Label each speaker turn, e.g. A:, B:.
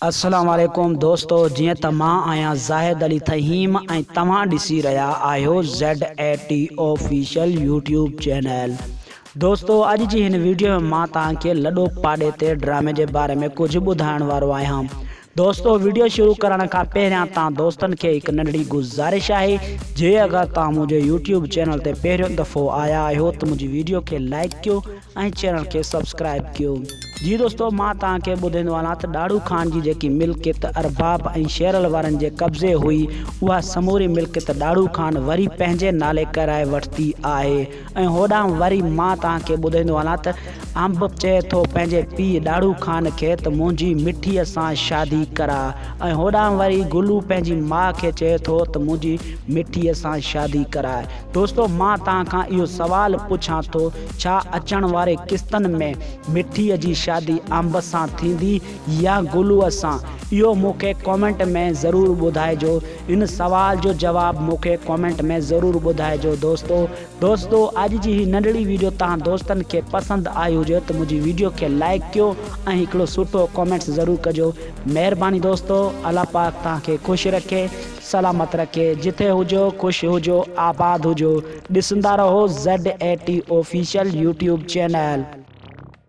A: अस्सलाम वालेकुम दोस्तों, जीअं त मां आहियां ज़ाहिद अली तहीम ऐं तव्हां ॾिसी रहिया आहियो ZAT ऑफिशियल यूट्यूब चैनल। दोस्तों, अॼु जी हिन वीडियो में मां तव्हांखे लॾो पाॾे ते ड्रामे जे बारे में कुझु ॿुधाइण वारो आहियां। दोस्तों, वीडियो शुरू करण खां पहिरियां तव्हां दोस्तनि खे हिकु नंढड़ी गुज़ारिश आहे, जे अगरि तव्हां मुंहिंजे यूट्यूब चैनल ते पहिरियों दफ़ो आया आहियो त मुंहिंजी वीडियो खे लाइक कयो ऐं चैनल खे सब्सक्राइब कयो। जी दोस्तों, मां तव्हांखे ॿुधाईंदो वञा त ॾाढ़ू ख़ान जी जेकी मिल्कियत अरबाब ऐं शेरल वारनि जे कब्ज़े हुई, उहा समूरी मिल्कियत ॾाढ़ू ख़ान वरी पंहिंजे नाले कराए वरिती आहे। ऐं होॾां वरी मां तव्हांखे ॿुधाईंदो वञा त अंब चए थो पंहिंजे पीउ ॾाढ़ू ख़ान खे त मुंहिंजी मिठीअ सां शादी करा, ऐं होॾां वरी गुलू पंहिंजी माउ खे चए थो त मुंहिंजी मिठीअ सां शादी कराए। दोस्तों, मां तव्हां इहो सवाल पुछां थो, छा अचण वारे किस्तनि में मिठीअ जी शादी अंब सां थींदी या गुलूअ सां? इहो मूंखे कमेंट में ज़रूरु ॿुधाइजो। इन सवाल जो जवाबु मूंखे कमेंट में ज़रूरु ॿुधाइजो। दोस्तों, अॼु जी हीअ नंढड़ी वीडियो तव्हां दोस्तनि खे पसंदि आई हुजे त मुंहिंजी वीडियो खे लाइक कयो ऐं हिकिड़ो सुठो कमेंट्स ज़रूरु कजो। महिरबानी दोस्तों, अल्लाह पाक तव्हांखे ख़ुशि रखे, सलामत रखे। जिथे हुजो ख़ुशि हुजो, आबाद हुजो। ॾिसंदा रहो ZAT ऑफिशियल यूट्यूब चैनल।